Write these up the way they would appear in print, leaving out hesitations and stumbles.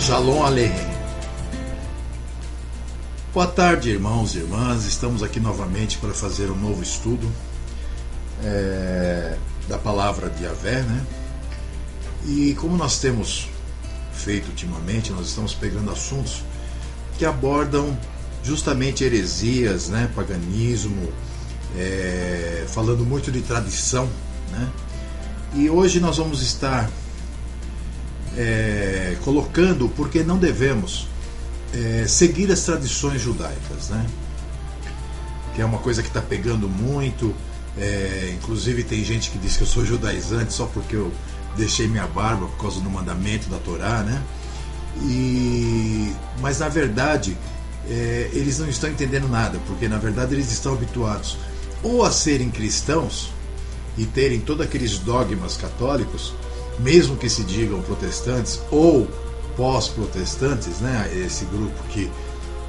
Shalom Aleichem. Boa tarde, irmãos e irmãs. Estamos aqui novamente para fazer um novo estudo da palavra de Yahvé, né? E como nós temos feito ultimamente, nós estamos pegando assuntos que abordam justamente heresias, né? Paganismo, falando muito de tradição, né? E hoje nós vamos estar colocando porque não devemos seguir as tradições judaicas, né? Que é uma coisa que está pegando muito. Inclusive tem gente que diz que eu sou judaizante só porque eu deixei minha barba por causa do mandamento da Torá, né? Mas na verdade eles não estão entendendo nada, porque na verdade eles estão habituados ou a serem cristãos e terem todos aqueles dogmas católicos, mesmo que se digam protestantes ou pós-protestantes, né? Esse grupo que,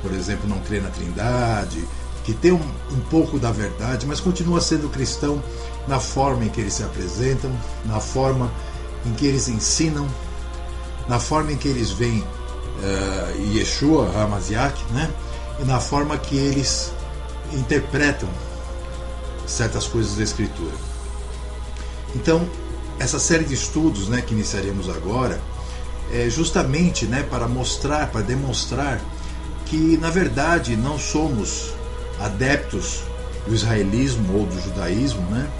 por exemplo, não crê na Trindade, que tem um pouco da verdade, mas continua sendo cristão na forma em que eles se apresentam, na forma em que eles ensinam, na forma em que eles veem Yeshua HaMashiach, né? E na forma que eles interpretam certas coisas da Escritura. Então, essa série de estudos, né, que iniciaremos agora é justamente, né, para mostrar, para demonstrar que na verdade não somos adeptos do israelismo ou do judaísmo, né,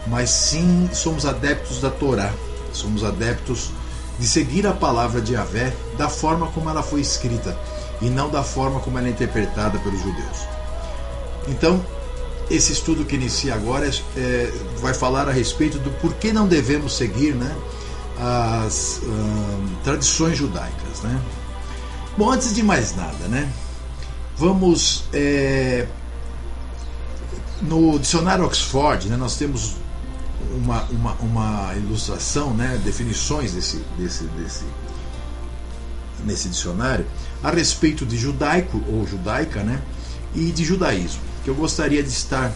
mas sim somos adeptos da Torá, somos adeptos de seguir a palavra de Yahvé da forma como ela foi escrita e não da forma como ela é interpretada pelos judeus. Então, esse estudo que inicia agora vai falar a respeito do porquê não devemos seguir, né, as tradições judaicas, né? Bom, antes de mais nada, né, vamos no dicionário Oxford, né, nós temos uma ilustração, né, definições nesse dicionário a respeito de judaico ou judaica, né, e de judaísmo, que eu gostaria de estar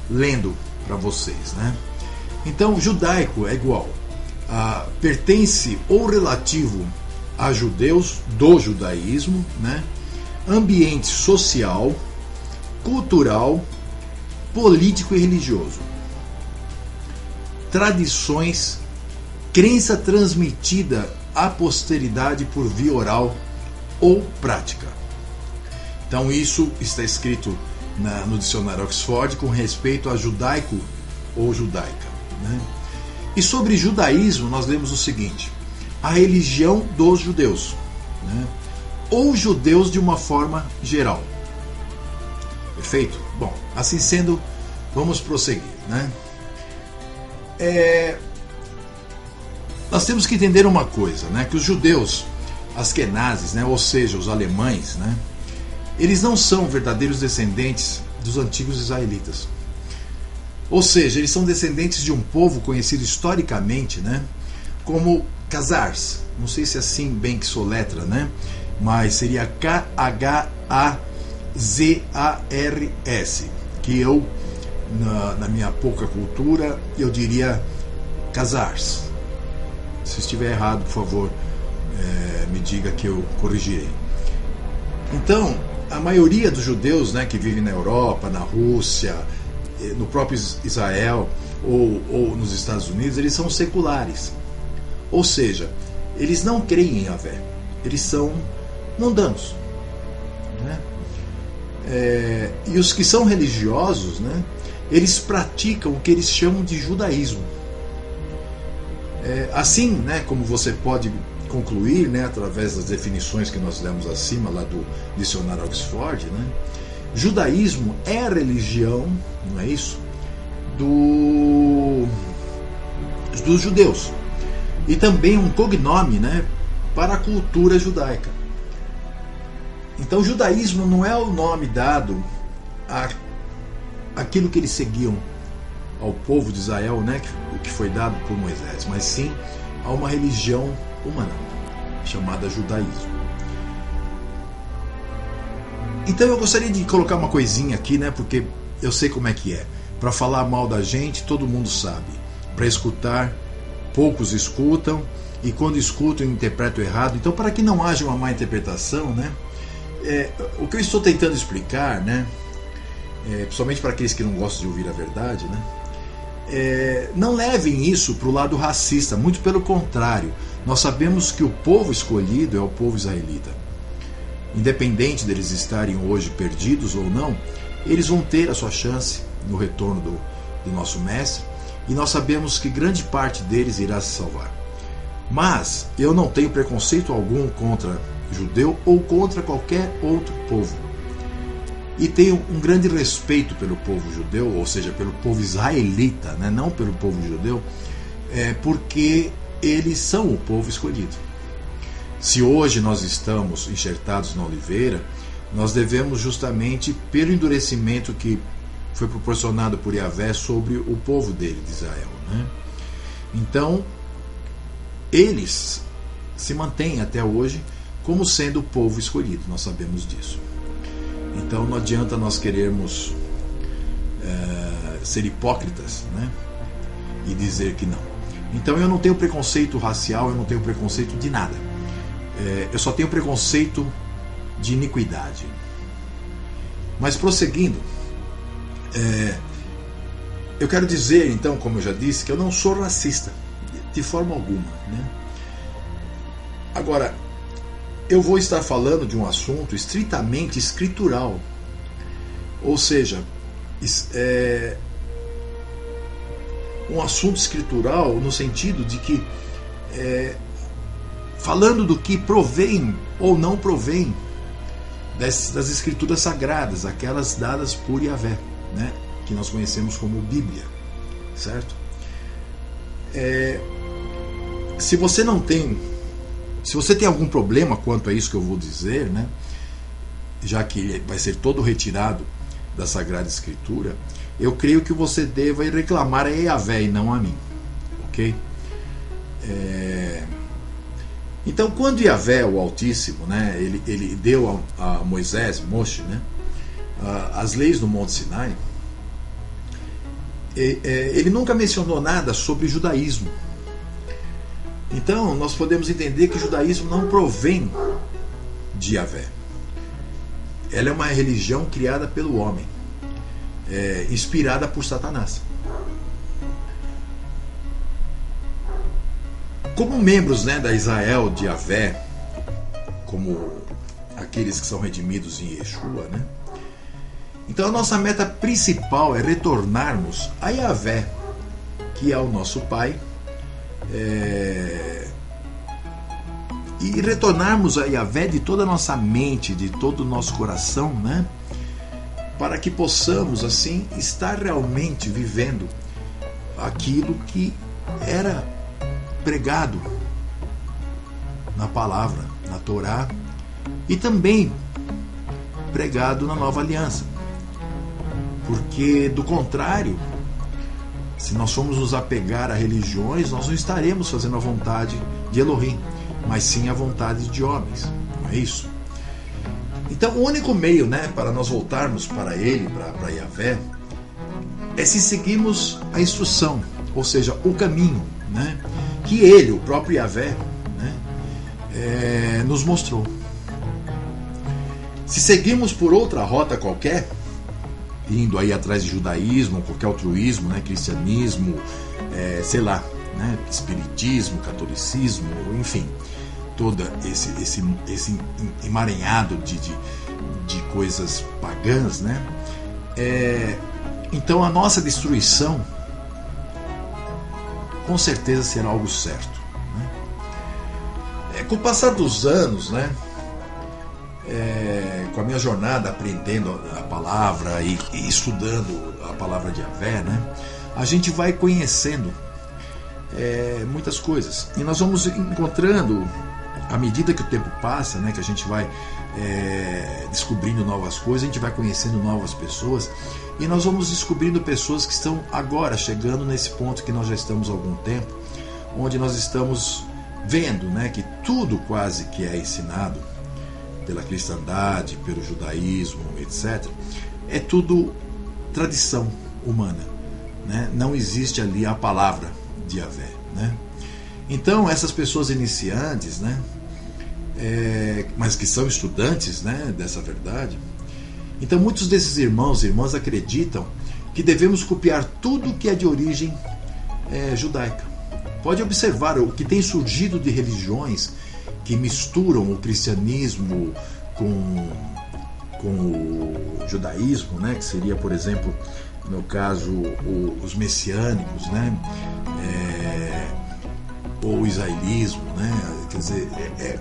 lendo para vocês, né? Então, judaico é igual a pertence ou relativo a judeus do judaísmo, né? Ambiente social, cultural, político e religioso. Tradições, crença transmitida à posteridade por via oral ou prática. Então isso está escrito no dicionário Oxford com respeito a judaico ou judaica, né? E sobre judaísmo nós lemos o seguinte: a religião dos judeus, né? Ou judeus de uma forma geral. Perfeito? Bom, assim sendo, vamos prosseguir, né? Nós temos que entender uma coisa, né? Que os judeus askenazes, né? Ou seja, os alemães, né? Eles não são verdadeiros descendentes dos antigos israelitas. Ou seja, eles são descendentes de um povo conhecido historicamente, né, como Khazars. Não sei se é assim bem que soletra, né? Mas seria Khazars, que eu, na minha pouca cultura, eu diria Khazars. Se estiver errado, por favor, me diga que eu corrigirei. Então, a maioria dos judeus, né, que vivem na Europa, na Rússia, no próprio Israel ou nos Estados Unidos, eles são seculares. Ou seja, eles não creem em Yahvé, eles são mundanos, né? E os que são religiosos, né, eles praticam o que eles chamam de judaísmo. Assim, né, como você pode concluir, né, através das definições que nós lemos acima lá do dicionário Oxford, né, judaísmo é a religião, não é isso, dos judeus, e também um cognome, né, para a cultura judaica. Então, o judaísmo não é o nome dado àquilo que eles seguiam ao povo de Israel, né, o que foi dado por Moisés, mas sim a uma religião humana chamada judaísmo. Então eu gostaria de colocar uma coisinha aqui, né, porque eu sei como é que é. Para falar mal da gente, todo mundo sabe. Para escutar, poucos escutam. e quando escuto interpreto errado. Então, para que não haja uma má interpretação, né, o que eu estou tentando explicar, né, principalmente para aqueles que não gostam de ouvir a verdade, né, não levem isso para o lado racista, muito pelo contrário. Nós sabemos que o povo escolhido é o povo israelita. Independente deles estarem hoje perdidos ou não, eles vão ter a sua chance no retorno do nosso mestre, e nós sabemos que grande parte deles irá se salvar. Mas eu não tenho preconceito algum contra judeu ou contra qualquer outro povo. E tenho um grande respeito pelo povo judeu, ou seja, pelo povo israelita, né? Não pelo povo judeu, porque eles são o povo escolhido. Se hoje nós estamos enxertados na oliveira, nós devemos justamente pelo endurecimento que foi proporcionado por Yahvé sobre o povo dele, de Israel, né? Então, eles se mantêm até hoje como sendo o povo escolhido, nós sabemos disso. Então não adianta nós querermos ser hipócritas, né, e dizer que não. Então eu não tenho preconceito racial, eu não tenho preconceito de nada. Eu só tenho preconceito de iniquidade. Mas prosseguindo, eu quero dizer então, como eu já disse, que eu não sou racista de forma alguma, né? Agora, eu vou estar falando de um assunto estritamente escritural, ou seja, um assunto escritural no sentido de que falando do que provém ou não provém das escrituras sagradas, aquelas dadas por Yahvé, né, que nós conhecemos como Bíblia, certo? Se você tem algum problema quanto a isso que eu vou dizer, né, já que vai ser todo retirado da Sagrada Escritura, eu creio que você deva reclamar a Yahvé e não a mim, ok? Então, quando Yahvé, o Altíssimo, né, ele deu a Moisés, Moshe, né, as leis do Monte Sinai, ele nunca mencionou nada sobre judaísmo. Então, nós podemos entender que o judaísmo não provém de Yahvé. Ela é uma religião criada pelo homem, inspirada por Satanás. Como membros, né, da Israel de Yahvé, como aqueles que são redimidos em Yeshua, né? Então a nossa meta principal é retornarmos a Yahvé, que é o nosso Pai, e retornarmos a Yahvé de toda a nossa mente, de todo o nosso coração, né? Para que possamos assim estar realmente vivendo aquilo que era pregado na palavra, na Torá, e também pregado na Nova Aliança. Porque, do contrário, se nós formos nos apegar a religiões, nós não estaremos fazendo a vontade de Elohim, mas sim a vontade de homens, não é isso? Então, o único meio, né, para nós voltarmos para ele, para Yahvé, é se seguirmos a instrução, ou seja, o caminho, né, que ele, o próprio Yahvé, né, nos mostrou. Se seguirmos por outra rota qualquer, indo aí atrás de judaísmo, qualquer altruísmo, né, cristianismo, sei lá, né, espiritismo, catolicismo, enfim, todo esse emaranhado de coisas pagãs, né, então a nossa destruição com certeza será algo certo, né? Com o passar dos anos, né, com a minha jornada aprendendo a palavra e estudando a palavra de Yahvé, né, a gente vai conhecendo muitas coisas, e nós vamos encontrando, à medida que o tempo passa, né, que a gente vai descobrindo novas coisas, a gente vai conhecendo novas pessoas, e nós vamos descobrindo pessoas que estão agora chegando nesse ponto que nós já estamos há algum tempo, onde nós estamos vendo, né, que tudo quase que é ensinado pela cristandade, pelo judaísmo, etc., é tudo tradição humana, né? Não existe ali a palavra de Yahvé, né? Então, essas pessoas iniciantes, né, mas que são estudantes, né, dessa verdade, então muitos desses irmãos e irmãs acreditam que devemos copiar tudo que é de origem judaica. Pode observar o que tem surgido de religiões que misturam o cristianismo com o judaísmo, né, que seria, por exemplo, no caso, os messiânicos, né, ou o israelismo, né, quer dizer,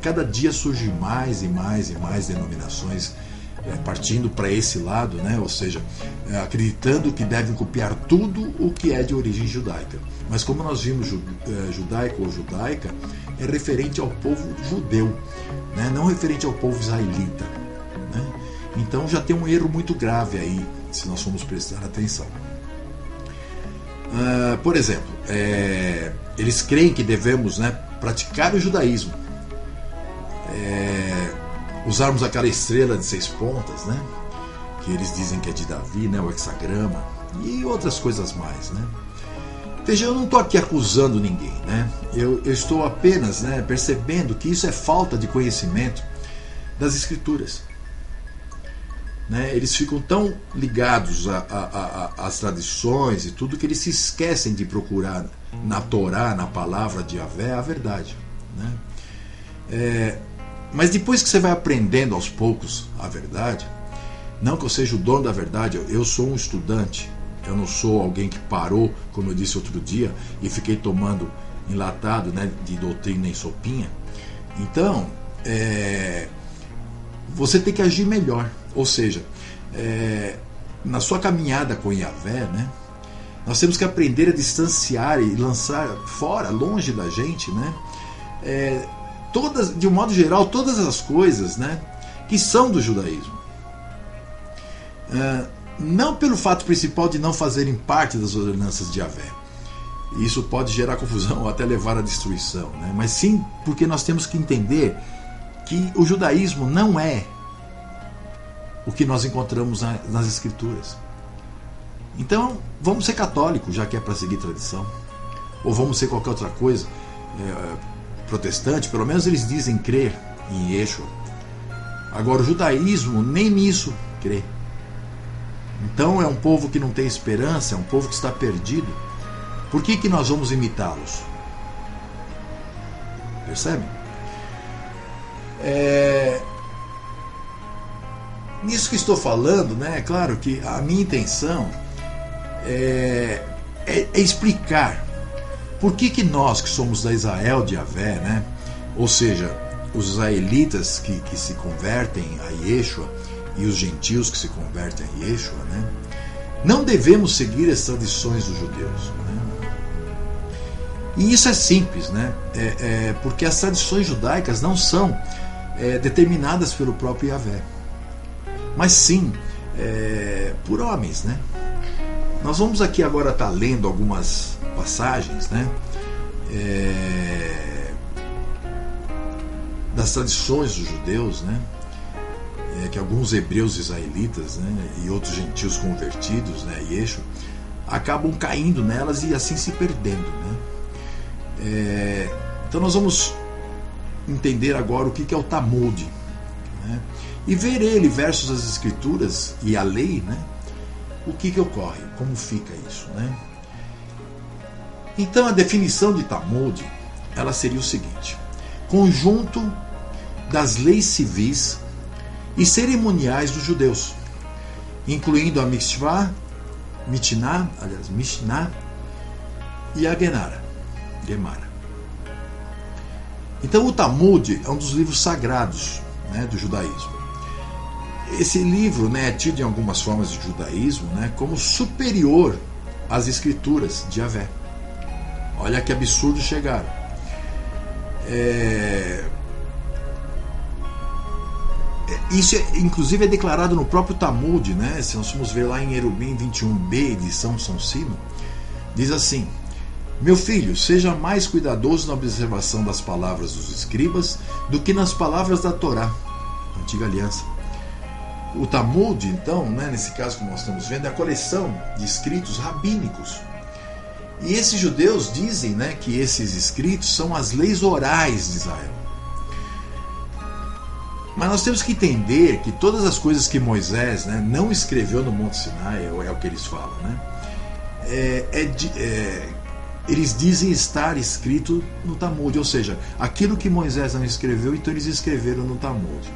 cada dia surge mais e mais e mais denominações partindo para esse lado, né, ou seja, acreditando que devem copiar tudo o que é de origem judaica. Mas como nós vimos, judaico ou judaica é referente ao povo judeu, né, não referente ao povo israelita, né? Então já tem um erro muito grave aí, se nós formos prestar atenção. Por exemplo, eles creem que devemos, né, praticar o judaísmo, usarmos aquela estrela de 6 pontas, né, que eles dizem que é de Davi, né, o hexagrama, e outras coisas mais, né. Veja, eu não estou aqui acusando ninguém, né, eu estou apenas, né, percebendo que isso é falta de conhecimento das Escrituras. Né, eles ficam tão ligados às tradições e tudo que eles se esquecem de procurar na Torá, na palavra de Yahvé, a verdade. Né? Mas depois que você vai aprendendo aos poucos a verdade, não que eu seja o dono da verdade, eu sou um estudante, eu não sou alguém que parou, como eu disse outro dia, e fiquei tomando enlatado, né, de doutrina em sopinha. Então, você tem que agir melhor. Ou seja, na sua caminhada com Yahvé, né, nós temos que aprender a distanciar e lançar fora, longe da gente, né, de um modo geral, todas as coisas, né, que são do judaísmo. Não pelo fato principal de não fazerem parte das ordenanças de Yahvé. Isso pode gerar confusão ou até levar à destruição, né, mas sim porque nós temos que entender que o judaísmo não é o que nós encontramos nas Escrituras. Então, vamos ser católicos, já que é para seguir tradição. Ou vamos ser qualquer outra coisa, protestante, pelo menos eles dizem crer em Yeshua. Agora, o judaísmo nem nisso crê. Então, é um povo que não tem esperança, é um povo que está perdido. Por que nós vamos imitá-los? Percebe? Nisso que estou falando, né, é claro que a minha intenção é explicar por que nós que somos da Israel de Yahvé, né, ou seja, os israelitas que se convertem a Yeshua e os gentios que se convertem a Yeshua, né, não devemos seguir as tradições dos judeus. Né? E isso é simples, né, porque as tradições judaicas não são determinadas pelo próprio Yahvé, mas sim por homens, né? Nós vamos aqui agora estar lendo algumas passagens, né, das tradições dos judeus, né, que alguns hebreus israelitas, né, e outros gentios convertidos, né, Yeshua, acabam caindo nelas e assim se perdendo, né? Então nós vamos entender agora o que é o Talmud, né? E ver ele versus as Escrituras e a lei, né? O que ocorre, como fica isso, né? Então a definição de Talmud, ela seria o seguinte: conjunto das leis civis e cerimoniais dos judeus, incluindo a Mishnah e a Gemara. Então o Talmud é um dos livros sagrados, né, do judaísmo. Esse livro, né, é tido em algumas formas de judaísmo, né, como superior às escrituras de Yahvé. Olha que absurdo chegaram. Isso, inclusive, é declarado no próprio Talmud, né? Se nós formos ver lá em Erubim 21b, edição São Sino, diz assim: meu filho, seja mais cuidadoso na observação das palavras dos escribas do que nas palavras da Torá, Antiga Aliança. O Talmud, então, né, nesse caso que nós estamos vendo, é a coleção de escritos rabínicos E esses judeus dizem, né, que esses escritos são as leis orais de Israel. Mas nós temos que entender que todas as coisas que Moisés, né, não escreveu no Monte Sinai, é o que eles falam, né, eles dizem estar escrito no Talmud, ou seja, aquilo que Moisés não escreveu, então eles escreveram no Talmud.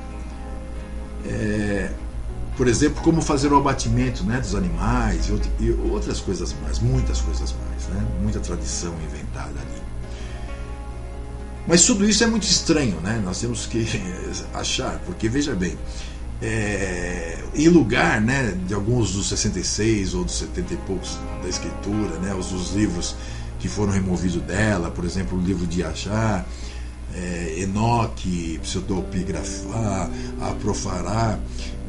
Por exemplo, como fazer o abatimento, né, dos animais e outras coisas mais, muitas coisas mais, né, muita tradição inventada ali. Mas tudo isso é muito estranho, né? Nós temos que achar, porque veja bem, em lugar, né, de alguns dos 66 ou dos 70 e poucos da Escritura, né, os dos livros que foram removidos dela, por exemplo, o livro de Achá, Enoque, Pseudepigrafá, Aprofará,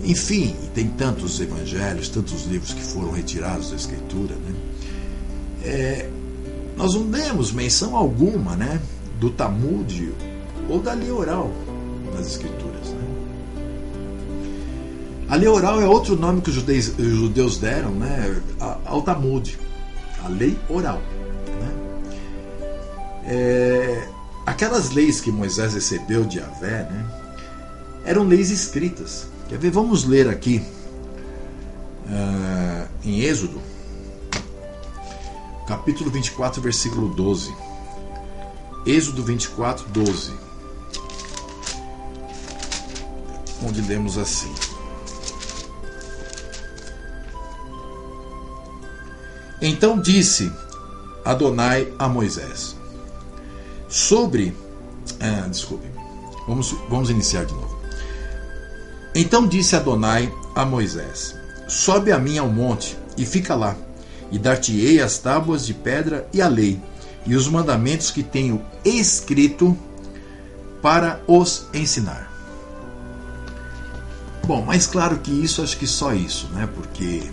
enfim, tem tantos evangelhos, tantos livros que foram retirados da Escritura, né? Nós não demos menção alguma, né, do Talmud ou da lei oral nas Escrituras, né? A lei oral é outro nome que os judeus deram, né, ao Talmud, a lei oral, né? Aquelas leis que Moisés recebeu de Yahvé, né, eram leis escritas. Quer ver? Vamos ler aqui em Êxodo, capítulo 24, versículo 12. Êxodo 24, 12. Onde lemos assim: Então disse Adonai a Moisés, vamos iniciar de novo. Então disse Adonai a Moisés: Sobe a mim ao monte e fica lá, e dar-te-ei as tábuas de pedra e a lei, e os mandamentos que tenho escrito para os ensinar. Bom, mas claro que isso, acho que só isso, né? Porque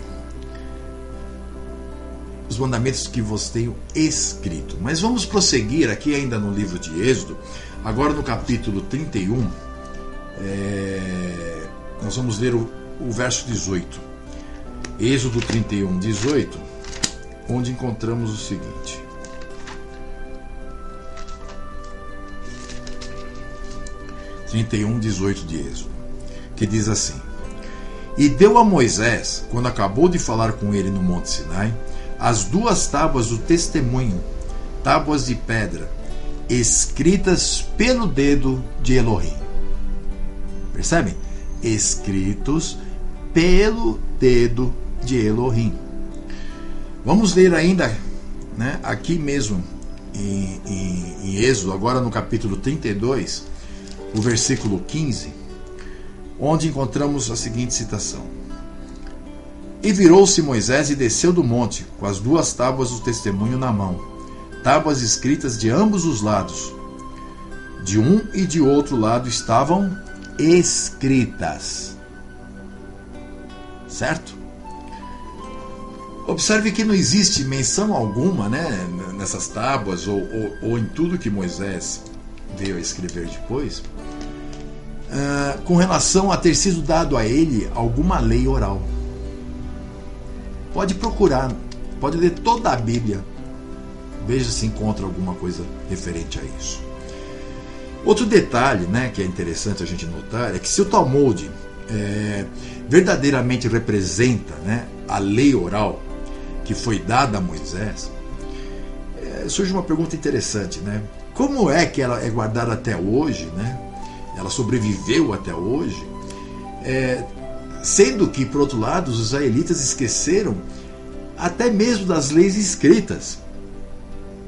os mandamentos que vos tenho escrito. Mas vamos prosseguir aqui ainda no livro de Êxodo, agora no capítulo 31, nós vamos ler o verso 18. Êxodo 31, 18, onde encontramos o seguinte: 31, 18 de Êxodo, que diz assim: E deu a Moisés, quando acabou de falar com ele no Monte Sinai, as 2 tábuas do testemunho, tábuas de pedra, escritas pelo dedo de Elohim. Percebem? Escritos pelo dedo de Elohim. Vamos ler ainda, né, aqui mesmo em Êxodo, agora no capítulo 32, o versículo 15, onde encontramos a seguinte citação: E virou-se Moisés e desceu do monte, com as 2 tábuas do testemunho na mão, tábuas escritas de ambos os lados. De um e de outro lado estavam escritas. Certo? Observe que não existe menção alguma, né, nessas tábuas ou em tudo que Moisés veio a escrever depois, com relação a ter sido dado a ele alguma lei oral. Pode procurar, pode ler toda a Bíblia, veja se encontra alguma coisa referente a isso. Outro detalhe, né, que é interessante a gente notar é que se o Talmud verdadeiramente representa, né, a lei oral que foi dada a Moisés, surge uma pergunta interessante, né? Como é que ela é guardada até hoje, né? Ela sobreviveu até hoje, sendo que, por outro lado, os israelitas esqueceram até mesmo das leis escritas.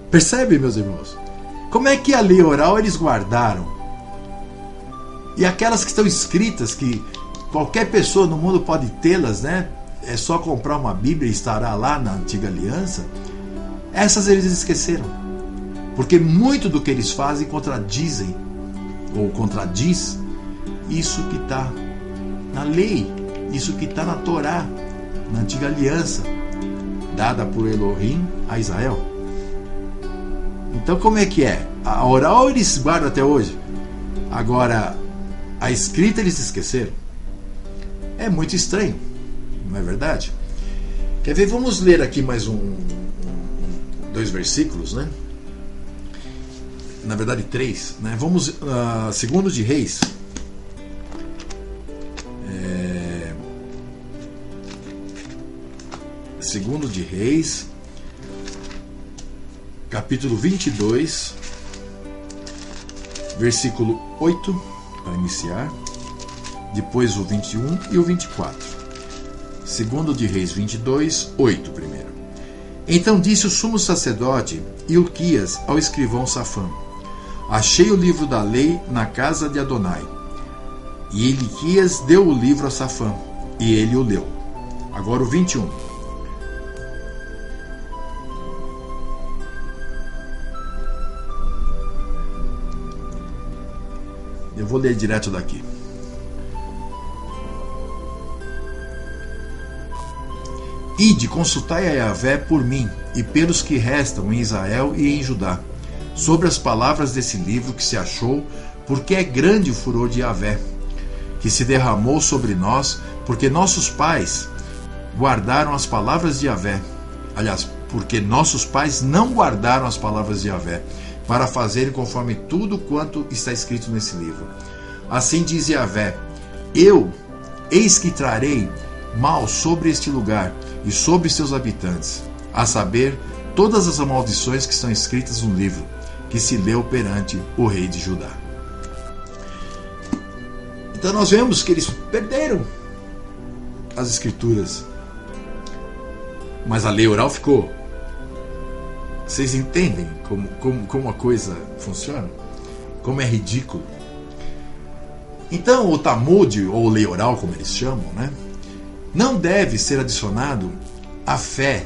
Percebe, meus irmãos? Como é que a lei oral eles guardaram? E aquelas que estão escritas, que qualquer pessoa no mundo pode tê-las, né? É só comprar uma Bíblia e estará lá na Antiga Aliança. Essas eles esqueceram. Porque muito do que eles fazem contradizem ou contradiz isso que está na lei, isso que está na Torá, na Antiga Aliança, dada por Elohim a Israel. Então como é que é? A oral eles guardam até hoje. Agora, a escrita eles esqueceram. É muito estranho, não é verdade? Quer ver? Vamos ler aqui mais dois versículos, né? Na verdade 3, né? Vamos segundo de Reis, segundo de Reis, capítulo 22, versículo 8 para iniciar, depois o 21 e o 24. Segundo de Reis 22, 8 primeiro. Então disse o sumo sacerdote Hilquias ao escrivão Safã: achei o livro da lei na casa de Adonai. E Hilquias deu o livro a Safã, e ele o leu. Agora o 21. Eu vou ler direto daqui. Ide, consultai a Yahvé por mim e pelos que restam em Israel e em Judá, sobre as palavras desse livro que se achou, porque é grande o furor de Yahvé, que se derramou sobre nós, porque nossos pais guardaram as palavras de Yahvé. Aliás, porque nossos pais não guardaram as palavras de Yahvé, para fazerem conforme tudo quanto está escrito nesse livro. Assim diz Yahvé: eis que trarei mal sobre este lugar e sobre seus habitantes, a saber, todas as maldições que estão escritas no livro, que se leu perante o rei de Judá. Então nós vemos que eles perderam as escrituras, mas a lei oral ficou. Vocês entendem como a coisa funciona? Como é ridículo? Então o Talmud, ou lei oral como eles chamam, né, não deve ser adicionado à fé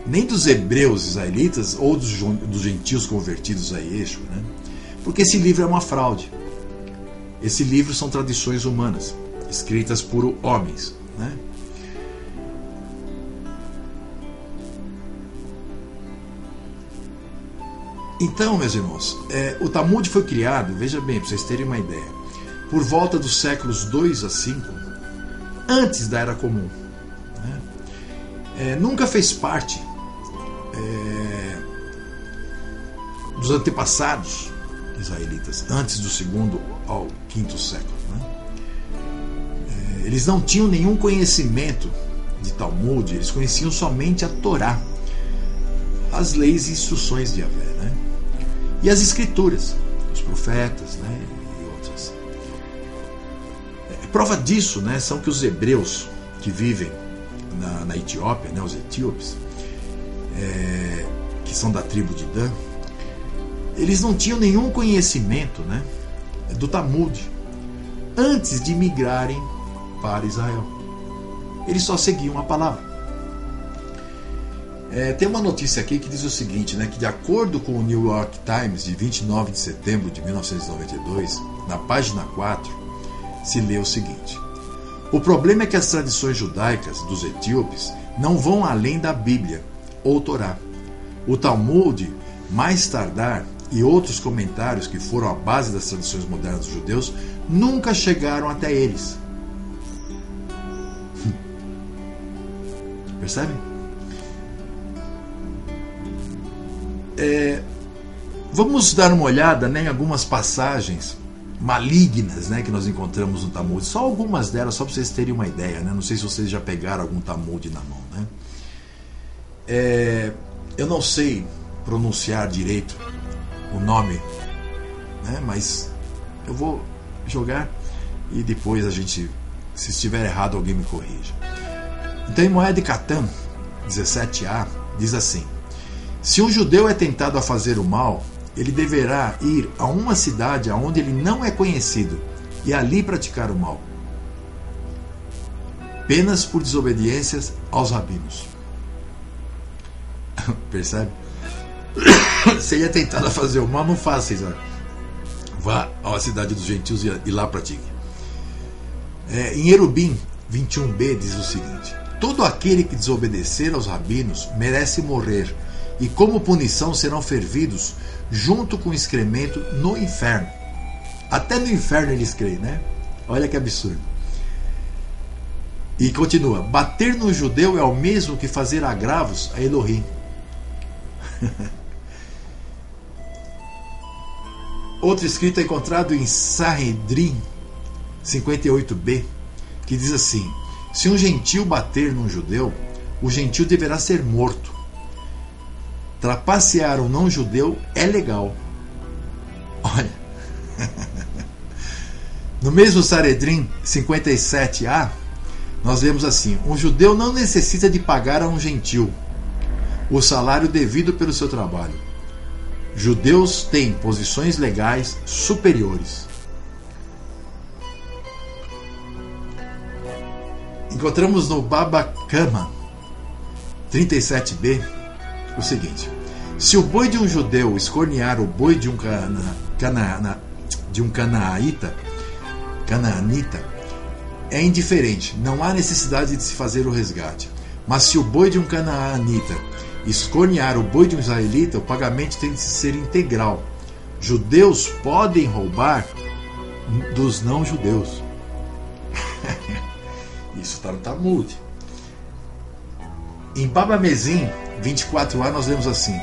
nem dos hebreus israelitas ou dos gentios convertidos a Yeshua, né? Porque esse livro é uma fraude. Esse livro são tradições humanas, escritas por homens, né? Então, meus irmãos, o Talmud foi criado, veja bem, para vocês terem uma ideia, por volta dos séculos 2 a 5, antes da Era Comum, né? Nunca fez parte dos antepassados israelitas, antes do 2º ao 5º século, né? Eles não tinham nenhum conhecimento de Talmud, eles conheciam somente a Torá, as leis e instruções de Yahvé, né? E as escrituras, os profetas, né? E outras. Prova disso, né, são que os hebreus que vivem na Etiópia, né, os etíopes, que são da tribo de Dan, eles não tinham nenhum conhecimento, né, do Talmud antes de migrarem para Israel. Eles só seguiam a palavra. Tem uma notícia aqui que diz o seguinte, né, que de acordo com o New York Times, de 29 de setembro de 1992, na página 4, se lê o seguinte: o problema é que as tradições judaicas dos etíopes não vão além da Bíblia ou Torá. O Talmud, mais tardar, e outros comentários que foram a base das tradições modernas dos judeus nunca chegaram até eles. Percebem? Vamos dar uma olhada, né, em algumas passagens malignas, né, que nós encontramos no Talmud. Só algumas delas, só para vocês terem uma ideia, né? Não sei se vocês já pegaram algum Talmud na mão, né? Eu não sei pronunciar direito o nome, né, mas eu vou jogar e depois a gente, se estiver errado, alguém me corrija. Então, em Moed Katan 17a, diz assim: se um judeu é tentado a fazer o mal, ele deverá ir a uma cidade onde ele não é conhecido e ali praticar o mal, apenas por desobediências aos rabinos. Percebe? Se ele é tentado a fazer o mal, não faça isso. Vá à cidade dos gentios e lá pratique. Em Erubim 21b diz o seguinte: todo aquele que desobedecer aos rabinos merece morrer, e como punição serão fervidos junto com o excremento no inferno. Até no inferno eles creem, né? Olha que absurdo. E continua: bater no judeu é o mesmo que fazer agravos a Elohim. Outro escrito é encontrado em Sanhedrin 58b, que diz assim: se um gentil bater num judeu, o gentil deverá ser morto. Trapacear um não-judeu é legal. Olha. No mesmo Sanhedrin 57a, nós vemos assim: um judeu não necessita de pagar a um gentil o salário devido pelo seu trabalho. Judeus têm posições legais superiores. Encontramos no Baba Kama 37b o seguinte: se o boi de um judeu escornear o boi de um canaanita, é indiferente, não há necessidade de se fazer o resgate. Mas se o boi de um canaanita escornear o boi de um israelita, o pagamento tem de ser integral. Judeus podem roubar dos não-judeus. Isso está no Talmud. Em Baba Mezim 24a nós vemos assim: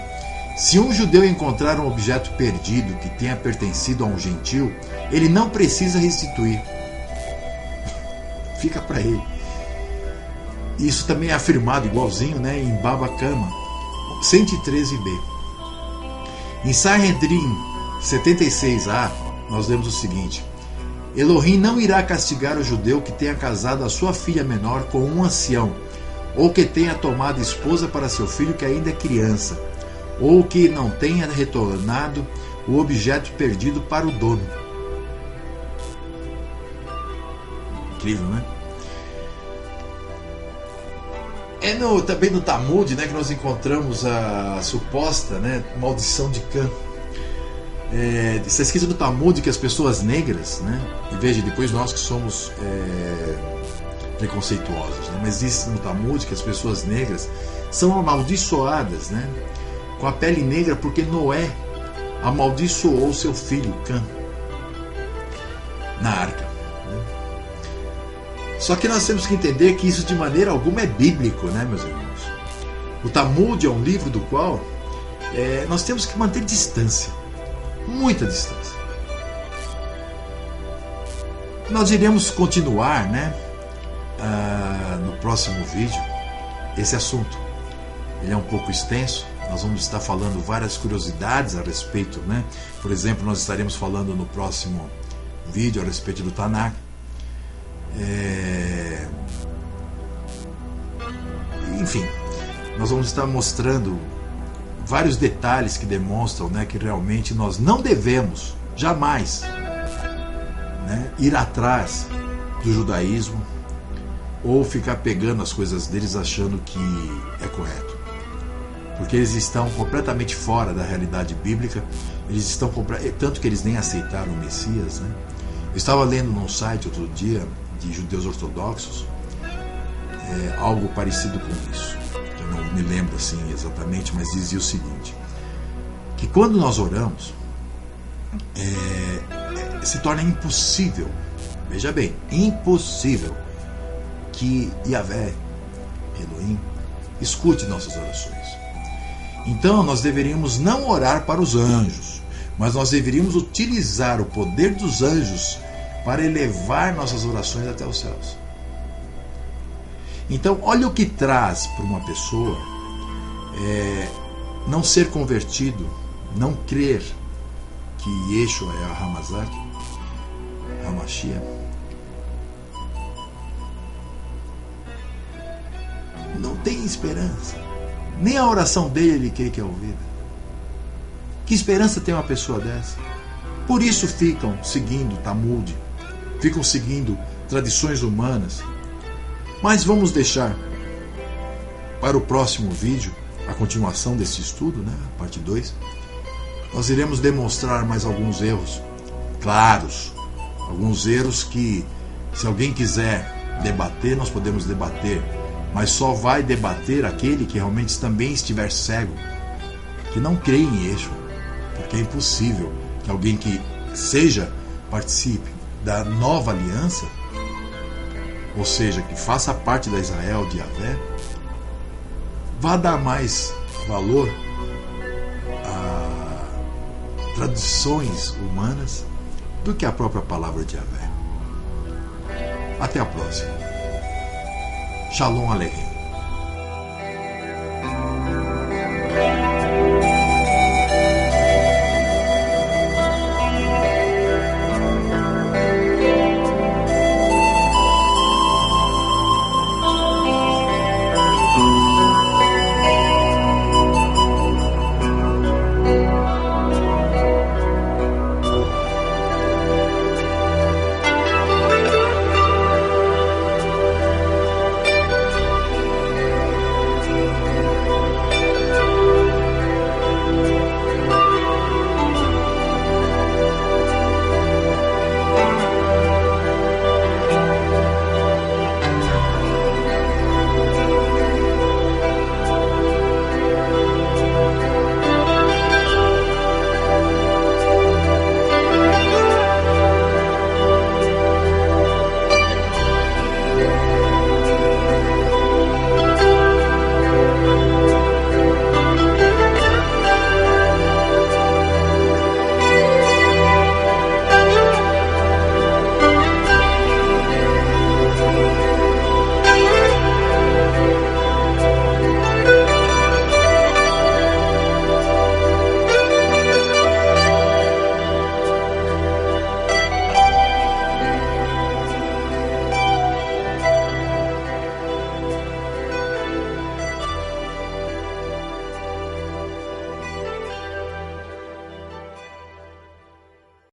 se um judeu encontrar um objeto perdido que tenha pertencido a um gentil, ele não precisa restituir. Fica para ele. Isso também é afirmado igualzinho, né, em Baba Kama 113b. Em Sanhedrin 76a nós vemos o seguinte: Elohim não irá castigar o judeu que tenha casado a sua filha menor com um ancião, ou que tenha tomado esposa para seu filho que ainda é criança, ou que não tenha retornado o objeto perdido para o dono. Incrível, né? É também no Talmud, né, que nós encontramos a suposta, né, maldição de Cã. Está escrito no Talmud que as pessoas negras, né, e veja, depois nós que somos preconceituosos, né, mas diz no Talmud que as pessoas negras são amaldiçoadas, né, com a pele negra, porque Noé amaldiçoou seu filho Cã na arca. Só que nós temos que entender que isso de maneira alguma é bíblico, né, meus irmãos? O Talmud é um livro do qual nós temos que manter distância, muita distância. Nós iremos continuar, né, no próximo vídeo, esse assunto. Ele é um pouco extenso, nós vamos estar falando várias curiosidades a respeito, né? Por exemplo, nós estaremos falando no próximo vídeo a respeito do Tanakh. Enfim, nós vamos estar mostrando vários detalhes que demonstram, né, que realmente nós não devemos jamais, né, ir atrás do judaísmo ou ficar pegando as coisas deles achando que é correto, porque eles estão completamente fora da realidade bíblica. Eles estão tanto que eles nem aceitaram o Messias, né? Eu estava lendo num site outro dia de judeus ortodoxos, algo parecido com isso. Eu não me lembro assim exatamente, mas dizia o seguinte: que quando nós oramos, se torna impossível, veja bem, impossível que Yahvé, Elohim, escute nossas orações. Então nós deveríamos não orar para os anjos, mas nós deveríamos utilizar o poder dos anjos para elevar nossas orações até os céus. Então, olha o que traz para uma pessoa não ser convertido, não crer que Yeshua é a Hamazak, a Mashiach. Não tem esperança. Nem a oração dele ele quer que é ouvida. Que esperança tem uma pessoa dessa? Por isso ficam seguindo Talmud, ficam seguindo tradições humanas. Mas vamos deixar para o próximo vídeo a continuação desse estudo, né? A parte 2. Nós iremos demonstrar mais alguns erros claros, alguns erros que, se alguém quiser debater, nós podemos debater, mas só vai debater aquele que realmente também estiver cego, que não crê em Yeshua, porque é impossível que alguém que participe da nova aliança, ou seja, que faça parte da Israel de Yahvé, vá dar mais valor tradições humanas do que a própria palavra de Yahvé. Até a próxima. Shalom Aleichem.